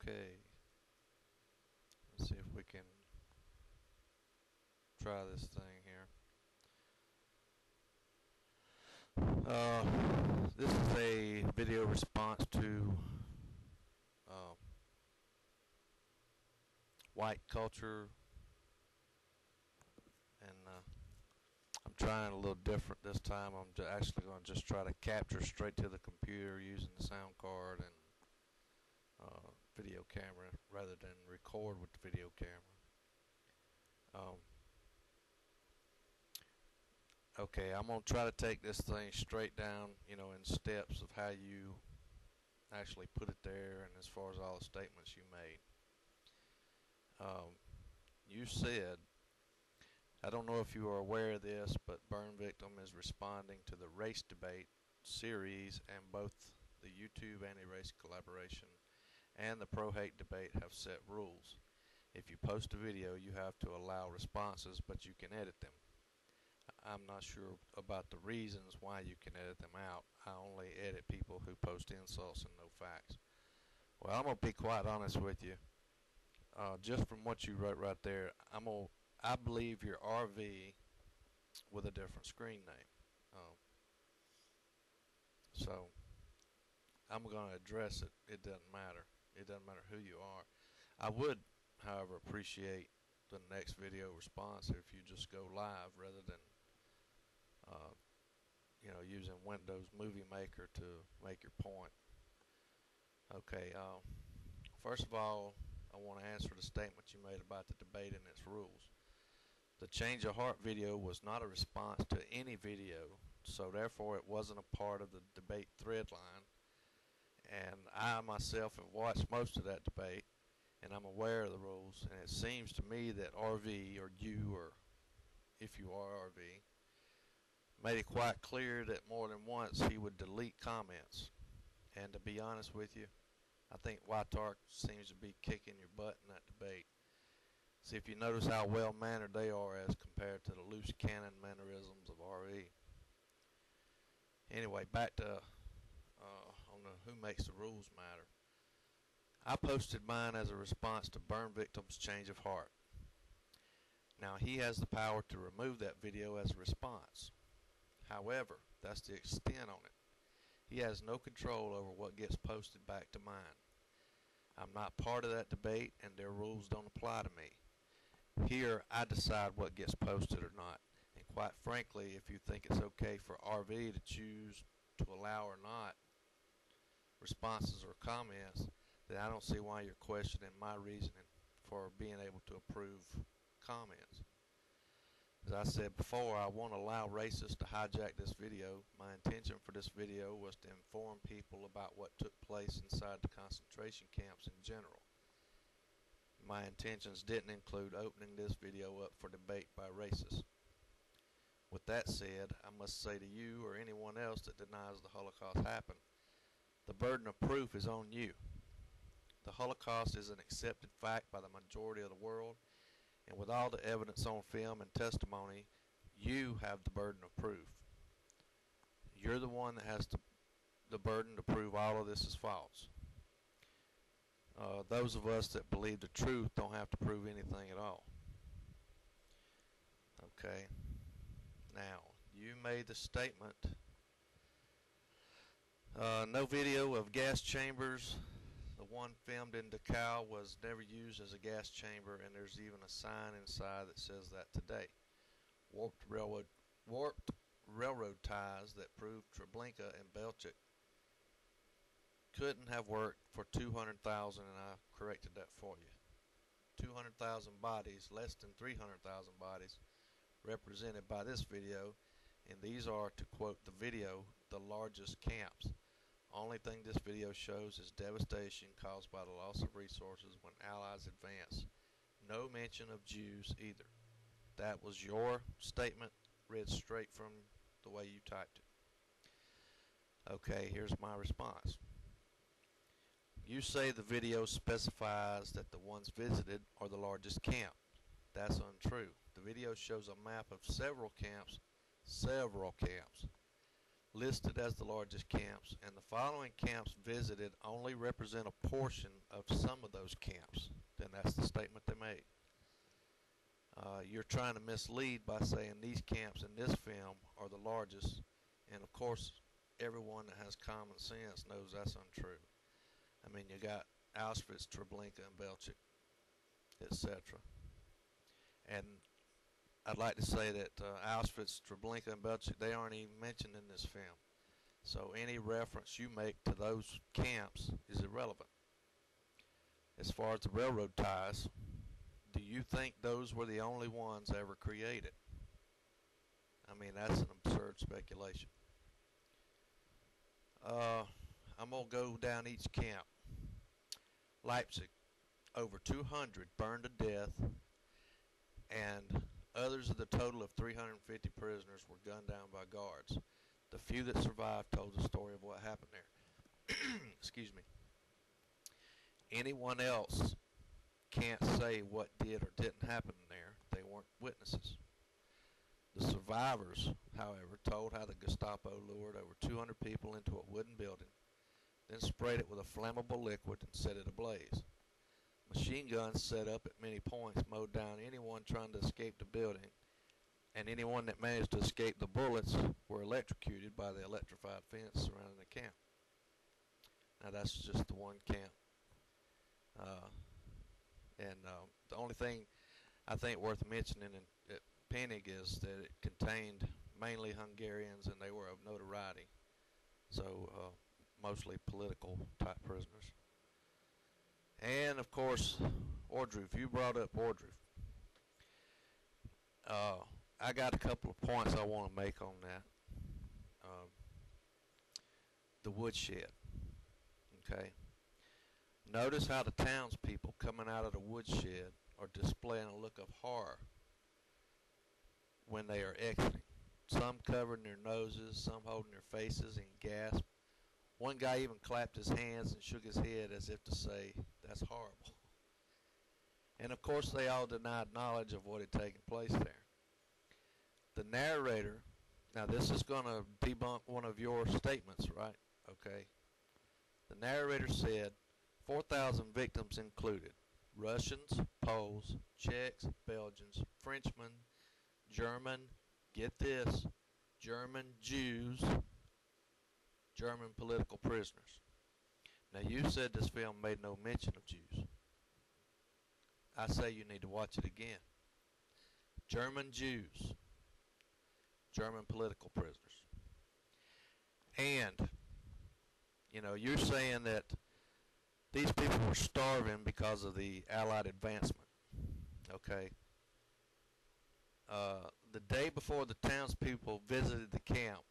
Okay, let's see if we can try this thing here. This is a video response to uh, white culture, and I'm trying a little different this time. I'm actually going to just try to capture straight to the computer using the sound card and video camera rather than record with the video camera. Um, okay, I'm going to try to take this thing straight down, in steps of how you actually put it there and as far as all the statements you made. You said, I don't know if you are aware of this, but Burn Victim is responding to the race debate series, and both the YouTube anti-race collaboration and the pro-hate debate have set rules. If you post a video, you have to allow responses, but you can edit them. I'm not sure about the reasons why you can edit them out. I only edit people who post insults and no facts. Well, I'm going to be quite honest with you. Just from what you wrote right there, I believe you're RV with a different screen name. So I'm going to address it. It doesn't matter. It doesn't matter who you are. I would, however, appreciate the next video response if you just go live rather than using Windows Movie Maker to make your point. Okay, first of all, I want to answer the statement you made about the debate and its rules. The Change of Heart video was not a response to any video, so therefore it wasn't a part of the debate thread line. And I myself have watched most of that debate, and I'm aware of the rules, and it seems to me that RV, or you, or if you are RV, made it quite clear that more than once he would delete comments. And to be honest with you, I think Whitark seems to be kicking your butt in that debate. See if you notice how well-mannered they are as compared to the loose cannon mannerisms of RV. Anyway, back to on the who makes the rules matter. I posted mine as a response to Burn Victim's Change of Heart. Now, he has the power to remove that video as a response. However, that's the extent on it. He has no control over what gets posted back to mine. I'm not part of that debate, and their rules don't apply to me. Here, I decide what gets posted or not. And quite frankly, if you think it's okay for RV to choose to allow or not responses or comments, then I don't see why you're questioning my reasoning for being able to approve comments. As I said before, I won't allow racists to hijack this video. My intention for this video was to inform people about what took place inside the concentration camps in general. My intentions didn't include opening this video up for debate by racists. With that said, I must say to you or anyone else that denies the Holocaust happened, the burden of proof is on you. The Holocaust is an accepted fact by the majority of the world, and with all the evidence on film and testimony, you have the burden of proof. You're the one that has the burden to prove all of this is false. Those of us that believe the truth don't have to prove anything at all. Okay. Now, you made the statement, no video of gas chambers. The one filmed in Dachau was never used as a gas chamber, and there's even a sign inside that says that today. Warped railroad ties that proved Treblinka and Belchik couldn't have worked for 200,000, and I corrected that for you. 200,000 bodies, less than 300,000 bodies, represented by this video, and these are, to quote the video, the largest camps. Only thing this video shows is devastation caused by the loss of resources when Allies advanced. No mention of Jews either. That was your statement, read straight from the way you typed it. Okay, here's my response. You say the video specifies that the ones visited are the largest camp. That's untrue. The video shows a map of several camps. listed as the largest camps, and the following camps visited only represent a portion of some of those camps. Then that's the statement they made. You're trying to mislead by saying these camps in this film are the largest, and of course everyone that has common sense knows that's untrue. I mean, you got Auschwitz, Treblinka, and Belchik, etc. And I'd like to say that Auschwitz, Treblinka, and Belchik, they aren't even mentioned in this film. So any reference you make to those camps is irrelevant. As far as the railroad ties, do you think those were the only ones ever created? I mean, that's an absurd speculation. I'm going to go down each camp. Leipzig, over 200 burned to death, and others of the total of 350 prisoners were gunned down by guards. The few that survived told the story of what happened there. Excuse me. Anyone else can't say what did or didn't happen there. They weren't witnesses. The survivors, however, told how the Gestapo lured over 200 people into a wooden building, then sprayed it with a flammable liquid and set it ablaze. Machine guns set up at many points mowed down anyone trying to escape the building, and anyone that managed to escape the bullets were electrocuted by the electrified fence surrounding the camp. Now that's just the one camp. The only thing I think worth mentioning at Penig is that it contained mainly Hungarians, and they were of notoriety, so mostly political type prisoners. And of course, Ohrdruf. You brought up Ohrdruf. I got a couple of points I want to make on that. The woodshed. Okay. Notice how the townspeople coming out of the woodshed are displaying a look of horror when they are exiting. Some covering their noses, some holding their faces and gasp. One guy even clapped his hands and shook his head as if to say, "That's horrible." And of course they all denied knowledge of what had taken place there. The narrator, now this is going to debunk one of your statements, right? Okay. The narrator said 4,000 victims included Russians, Poles, Czechs, Belgians, Frenchmen, German, get this, German Jews, German political prisoners. Now you said this film made no mention of Jews. I say you need to watch it again. German Jews, German political prisoners. And, you're saying that these people were starving because of the Allied advancement. Okay. The day before the townspeople visited the camp,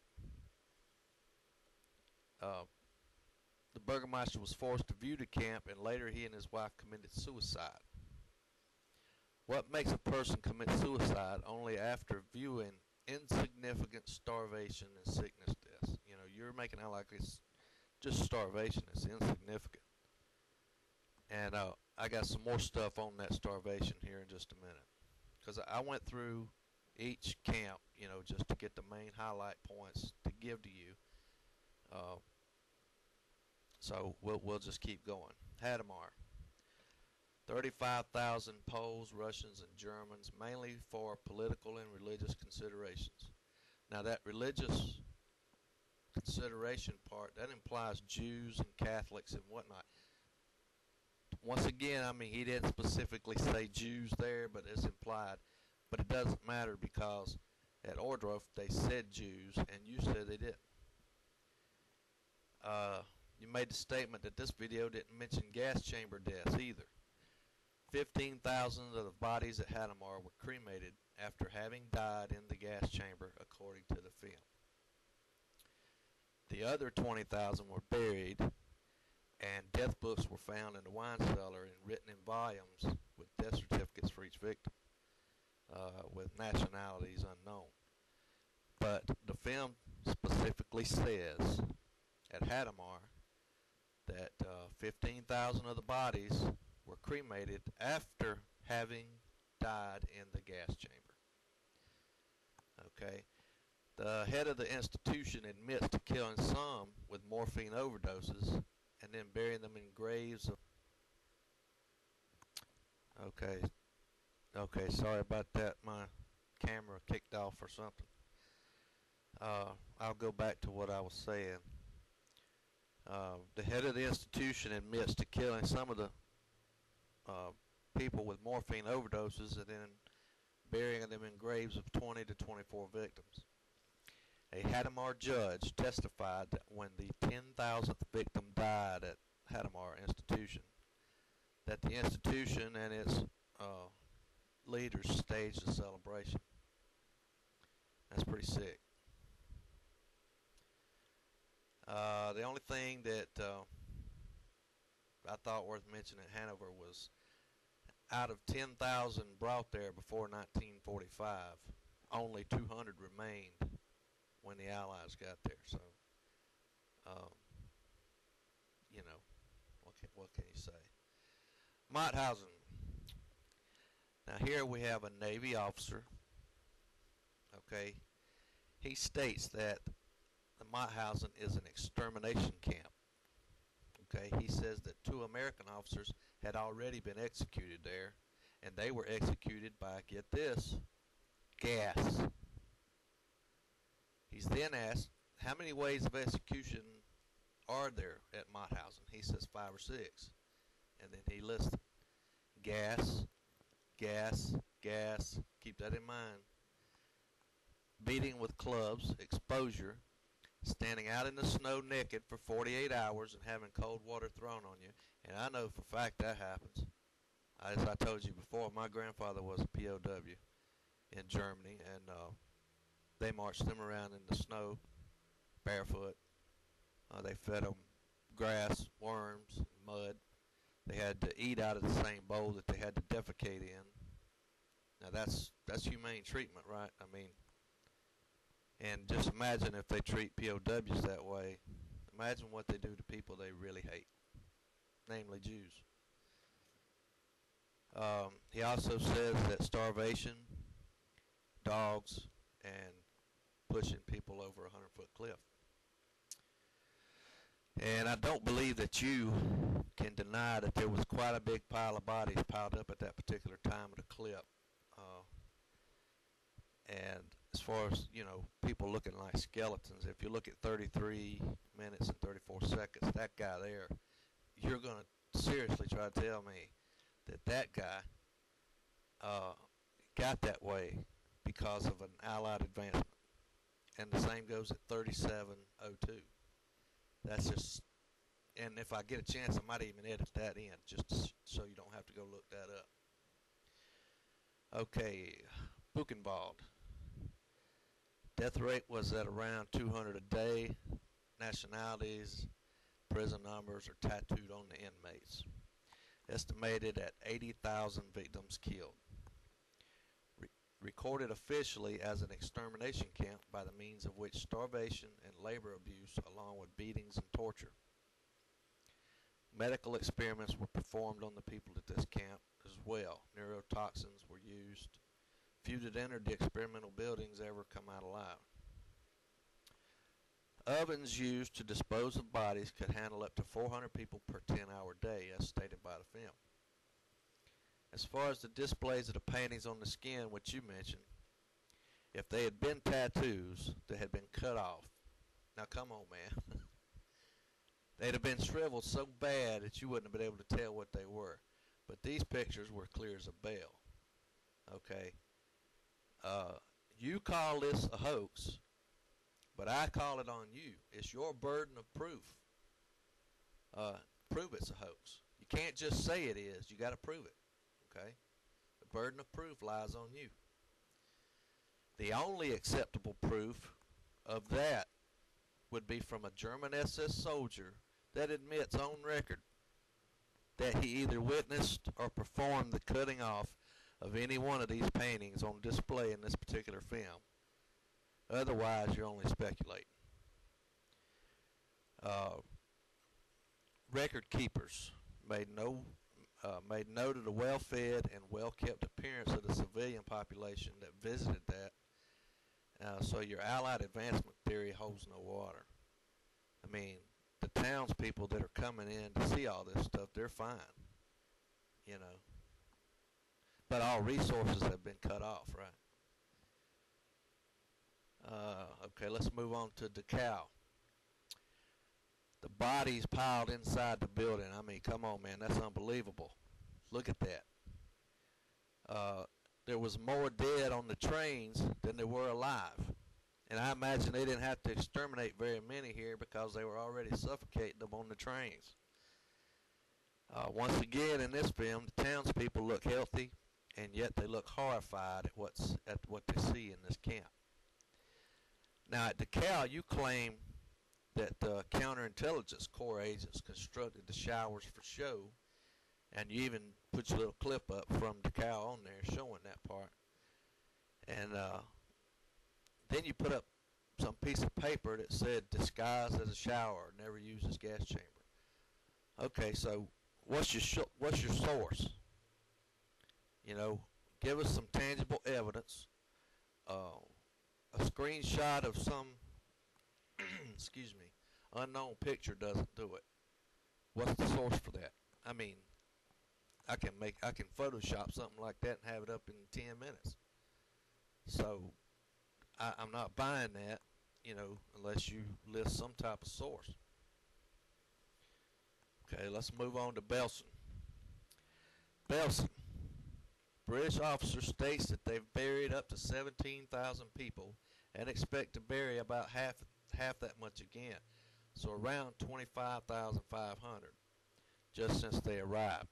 the Burgermeister was forced to view the camp, and later he and his wife committed suicide. What makes a person commit suicide only after viewing insignificant starvation and sickness deaths? You're making it out like it's just starvation. It's insignificant. And I got some more stuff on that starvation here in just a minute. Because I went through each camp, just to get the main highlight points to give to you. So we'll just keep going. Hadamar. 35,000 Poles, Russians, and Germans, mainly for political and religious considerations. Now that religious consideration part, that implies Jews and Catholics and whatnot. Once again, he didn't specifically say Jews there, but it's implied. But it doesn't matter because at Ohrdruf they said Jews, and you said they didn't. You made the statement that this video didn't mention gas chamber deaths either. 15,000 of the bodies at Hadamar were cremated after having died in the gas chamber, according to the film. The other 20,000 were buried, and death books were found in the wine cellar and written in volumes with death certificates for each victim, with nationalities unknown. But the film specifically says at Hadamar that 15,000 of the bodies were cremated after having died in the gas chamber. Okay. The head of the institution admits to killing some with morphine overdoses and then burying them in graves of... Okay, sorry about that. My camera kicked off or something. I'll go back to what I was saying. The head of the institution admits to killing some of the people with morphine overdoses and then burying them in graves of 20 to 24 victims. A Hadamar judge testified that when the 10,000th victim died at Hadamar Institution, that the institution and its leaders staged a celebration. That's pretty sick. The only thing that I thought worth mentioning at Hanover was out of 10,000 brought there before 1945, only 200 remained when the Allies got there. So, you know, what can you say? Mauthausen. Now here we have a Navy officer. Okay, he states that the Mauthausen is an extermination camp. Okay, he says that 2 American officers had already been executed there, and they were executed by, get this, gas. He's then asked, how many ways of execution are there at Mauthausen? He says 5 or 6. And then he lists them. Gas, gas, gas, keep that in mind. Beating with clubs, exposure, standing out in the snow naked for 48 hours and having cold water thrown on you. And I know for a fact that happens. As I told you before, my grandfather was a POW in Germany, and they marched them around in the snow barefoot. They fed them grass, worms, mud. They had to eat out of the same bowl that they had to defecate in. Now that's humane treatment, right? I mean, and just imagine if they treat POWs that way. Imagine what they do to people they really hate, namely Jews. He also says that starvation, dogs, and pushing people over a 100-foot cliff. And I don't believe that you can deny that there was quite a big pile of bodies piled up at that particular time of the clip. And as far as, you know, people looking like skeletons, if you look at 33 minutes and 34 seconds, that guy there, you're going to seriously try to tell me that guy got that way because of an Allied advancement. And the same goes at 37:02. That's just, and if I get a chance, I might even edit that in just so you don't have to go look that up. Okay, Buchenwald. Death rate was at around 200 a day. Nationalities, prison numbers are tattooed on the inmates. Estimated at 80,000 victims killed. Recorded officially as an extermination camp by the means of which starvation and labor abuse along with beatings and torture. Medical experiments were performed on the people at this camp as well. Neurotoxins were used. Few that entered the experimental buildings ever come out alive. Ovens used to dispose of bodies could handle up to 400 people per 10-hour day, as stated by the film. As far as the displays of the paintings on the skin, which you mentioned, if they had been tattoos that had been cut off, now come on, man, they'd have been shriveled so bad that you wouldn't have been able to tell what they were. But these pictures were clear as a bell. Okay, you call this a hoax, but I call it on you. It's your burden of proof. Prove it's a hoax. You can't just say it is. You got to prove it. Okay? The burden of proof lies on you. The only acceptable proof of that would be from a German SS soldier that admits on record that he either witnessed or performed the cutting off of any one of these paintings on display in this particular film. Otherwise, you're only speculating. Record keepers made note of the well-fed and well-kept appearance of the civilian population that visited that, So your Allied advancement theory holds no water. I mean, the townspeople that are coming in to see all this stuff, they're fine, you know. But all resources have been cut off, right? Okay, let's move on to Dachau. The bodies piled inside the building. I mean, come on, man, that's unbelievable. Look at that. There was more dead on the trains than there were alive. And I imagine they didn't have to exterminate very many here because they were already suffocating them on the trains. Once again, in this film, the townspeople look healthy, and yet they look horrified at what they see in this camp. Now, at Dachau, you claim that counterintelligence corps agents constructed the showers for show, and you even put your little clip up from Dachau on there showing that part. And then you put up some piece of paper that said disguised as a shower, never used as gas chamber. Okay, so what's your source? You know, give us some tangible evidence. A screenshot of some excuse me, unknown picture doesn't do it. What's the source for that? I mean, I can Photoshop something like that and have it up in 10 minutes. So I'm not buying that, you know, unless you list some type of source. Okay, let's move on to Belsen. Belsen. British officer states that they've buried up to 17,000 people and expect to bury about half that much again. So around 25,500 just since they arrived.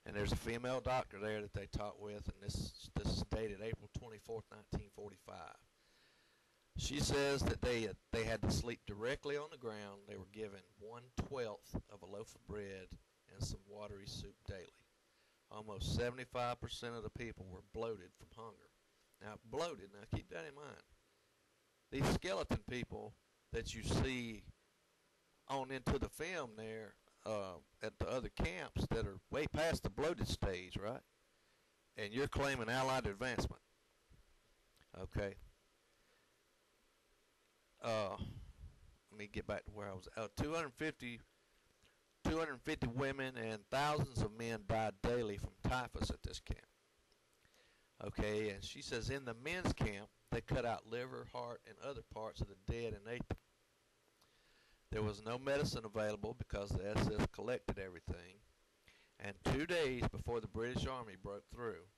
And there's a female doctor there that they talked with, and this is dated April 24th, 1945. She says that they had to sleep directly on the ground. They were given 1/12 of a loaf of bread and some watery soup daily. Almost 75% of the people were bloated from hunger. Now, bloated, now keep that in mind. These skeleton people that you see on into the film there at the other camps that are way past the bloated stage, right? And you're claiming Allied advancement. Okay. Let me get back to where I was. 250 women and thousands of men died daily from typhus at this camp. Okay, and she says in the men's camp, they cut out liver, heart, and other parts of the dead and ate them. There was no medicine available because the SS collected everything. And 2 days before the British Army broke through,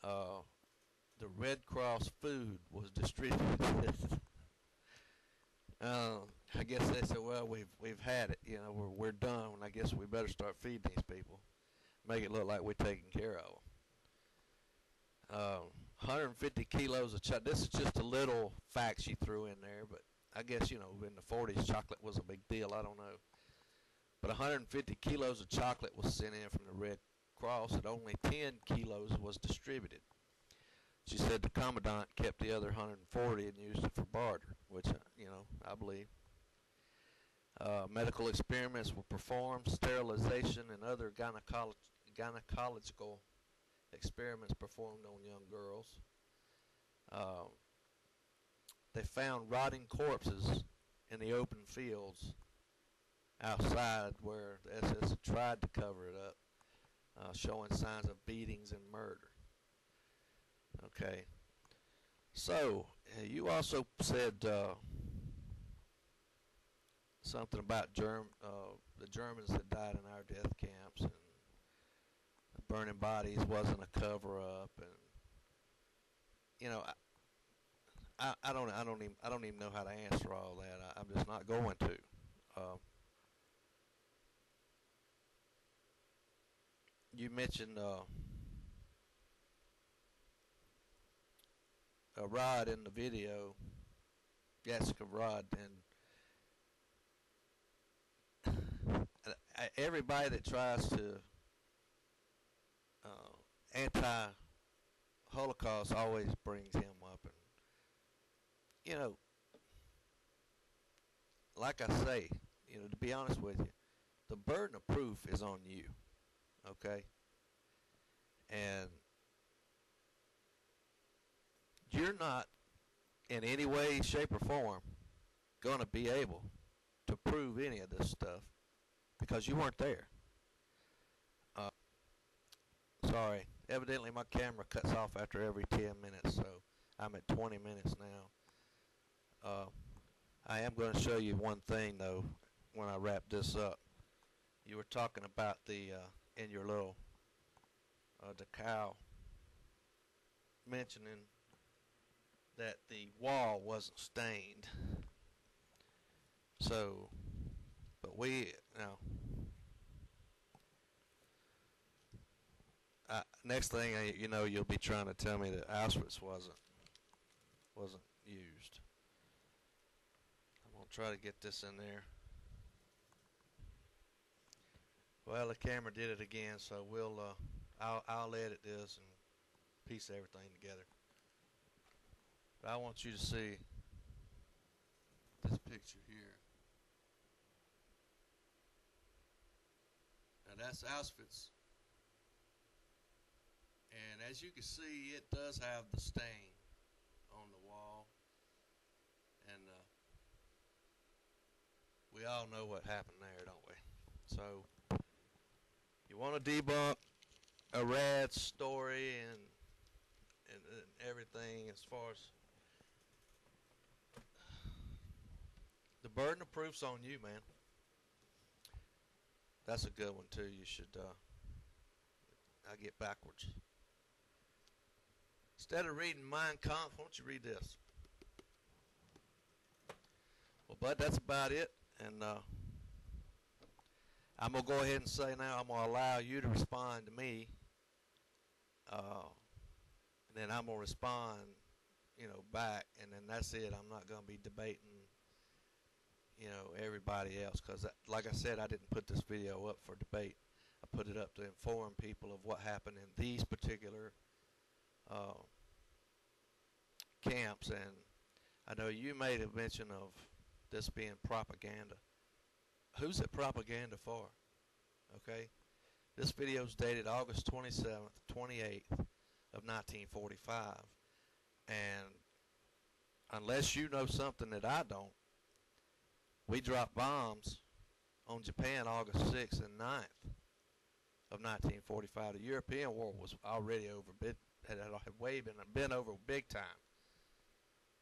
the Red Cross food was distributed. I guess they said, well, we've had it. You know, we're done. I guess we better start feeding these people, make it look like we're taking care of them. 150 kilos of chocolate. This is just a little fact she threw in there, but I guess, you know, in the 40s, chocolate was a big deal. I don't know. But 150 kilos of chocolate was sent in from the Red Cross, and only 10 kilos was distributed. She said the commandant kept the other 140 and used it for barter, which, you know, I believe. Medical experiments were performed, sterilization and other gynecological experiments performed on young girls. They found rotting corpses in the open fields outside where the SS had tried to cover it up, showing signs of beatings and murder. Okay. So, you also said something about the Germans that died in our death camps, and burning bodies wasn't a cover-up, and you know, I don't even know how to answer all that. I'm just not going to. You mentioned Rod in the video, Jessica Rod, and everybody that tries to anti-Holocaust always brings him up, and you know, like I say, you know, to be honest with you, the burden of proof is on you, okay? And you're not in any way, shape, or form going to be able to prove any of this stuff because you weren't there. Uh, Sorry. Evidently, my camera cuts off after every 10 minutes, so I'm at 20 minutes now. I am going to show you one thing, though, when I wrap this up. You were talking about in your little decal, mentioning that the wall wasn't stained. So, but next thing you'll be trying to tell me that Auschwitz wasn't used. I'm gonna try to get this in there. Well, the camera did it again, so I'll edit this and piece everything together. But I want you to see this picture here. Now that's Auschwitz. And as you can see, it does have the stain on the wall. And we all know what happened there, don't we? So, you want to debunk a rad story and everything as far as the burden of proof's on you, man. That's a good one too. You should I get backwards. Instead of reading Mein Kampf, why don't you read this? Well, bud, that's about it. And I'm going to go ahead and say now I'm going to allow you to respond to me. And then I'm going to respond, back. And then that's it. I'm not going to be debating, everybody else. Because, like I said, I didn't put this video up for debate. I put it up to inform people of what happened in these particular camps. And I know you made a mention of this being propaganda. Who's it propaganda for? Okay? This video is dated August 27th, 28th of 1945. And unless you know something that I don't, we dropped bombs on Japan August 6th and 9th of 1945. The European war was already over, had been over big time.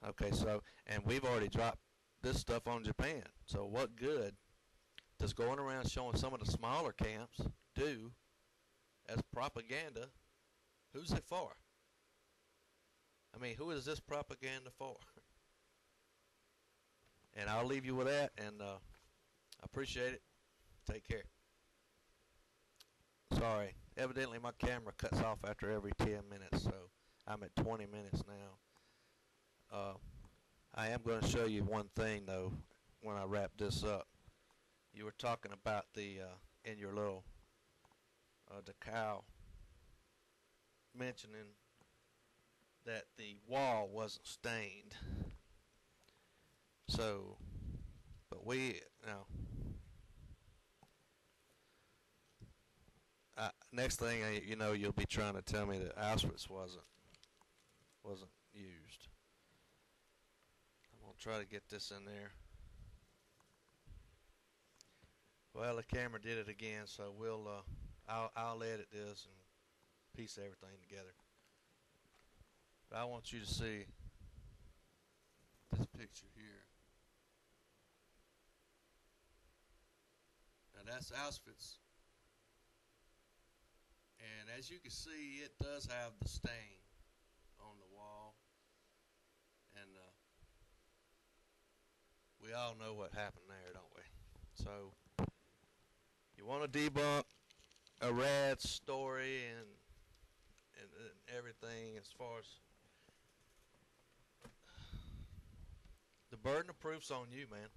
Okay, so, and we've already dropped this stuff on Japan. So what good does going around showing some of the smaller camps do as propaganda? Who's it for? I mean, who is this propaganda for? And I'll leave you with that, and I appreciate it. Take care. Sorry. Evidently, my camera cuts off after every 10 minutes, so I'm at 20 minutes now. I am going to show you one thing, though, when I wrap this up. You were talking about in your little decal, mentioning that the wall wasn't stained. So, but next thing you'll be trying to tell me that Auschwitz wasn't used. I'm gonna try to get this in there. Well, the camera did it again, so I'll edit this and piece everything together. But I want you to see this picture here. Now that's Auschwitz. And as you can see, it does have the stain on the wall. And we all know what happened there, don't we? So, you want to debunk a rad story and everything as far as the burden of proof's on you, man.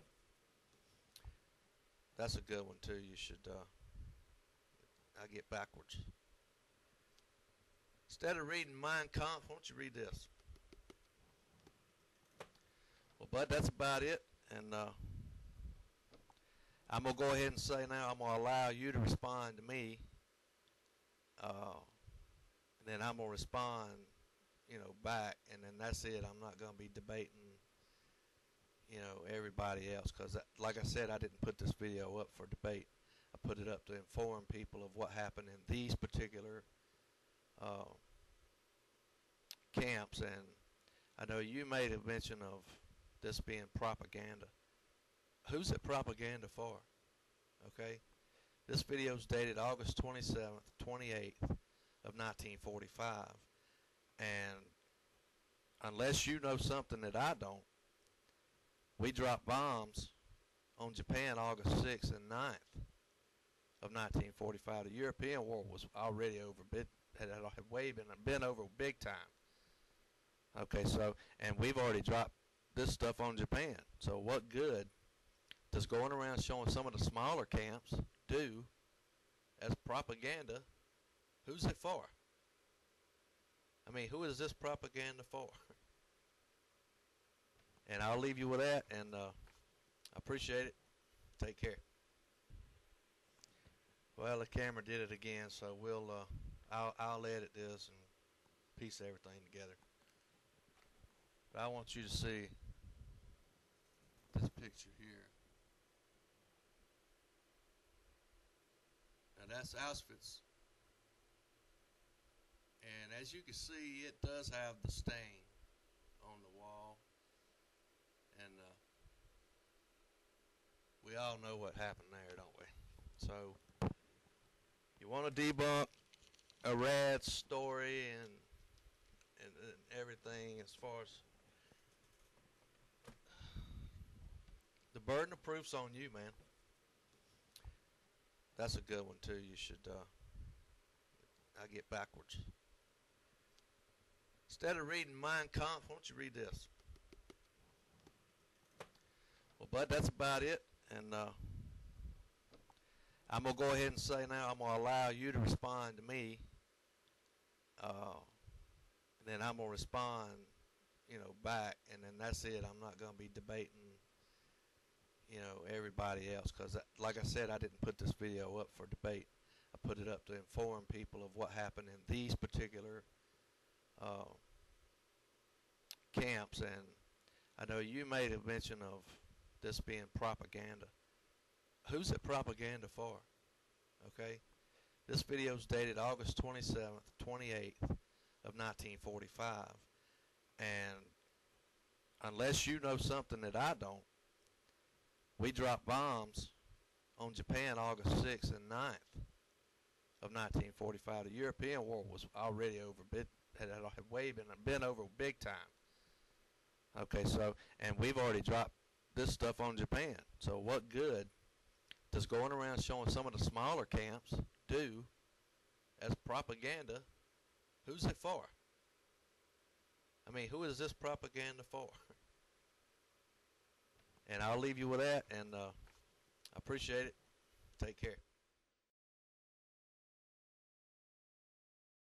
That's a good one too. You should I get backwards. Instead of reading Mein Kampf, why don't you read this? Well, bud, that's about it. And I'm going to go ahead and say now I'm going to allow you to respond to me. And then I'm going to respond back, and then that's it. I'm not going to be debating, everybody else, because, like I said, I didn't put this video up for debate. I put it up to inform people of what happened in these particular camps, and I know you made a mention of this being propaganda. Who's it propaganda for? Okay? This video is dated August 27th, 28th of 1945, and unless you know something that I don't, we dropped bombs on Japan August 6th and 9th of 1945. The European war was already over, had way been over big time. Okay, so, and we've already dropped this stuff on Japan. So what good does going around showing some of the smaller camps do as propaganda? Who's it for? I mean, who is this propaganda for? And I'll leave you with that, and I appreciate it. Take care. Well, the camera did it again, so I'll edit this and piece everything together. But I want you to see this picture here. Now that's Auschwitz. And as you can see, it does have the stain on the wall. And we all know what happened there, don't we? So you want to debunk a rad story and everything as far as the burden of proof's on you, man. That's a good one too. You should I get backwards. Instead of reading Mein Kampf, why don't you read this? Well, bud, that's about it. And I'm going to go ahead and say now I'm going to allow you to respond to me. And then I'm going to respond, back. And then that's it. I'm not going to be debating, everybody else. Because, like I said, I didn't put this video up for debate. I put it up to inform people of what happened in these particular camps. And I know you made a mention of this being propaganda. Who's it propaganda for? Okay? This video is dated August 27th, 28th of 1945. And unless you know something that I don't, we dropped bombs on Japan August 6th and 9th of 1945. The European war was already over, had way been over big time. Okay, so, and we've already dropped this stuff on Japan. So what good does going around showing some of the smaller camps do as propaganda? Who's it for? I mean, who is this propaganda for? And I'll leave you with that, and I appreciate it. Take care.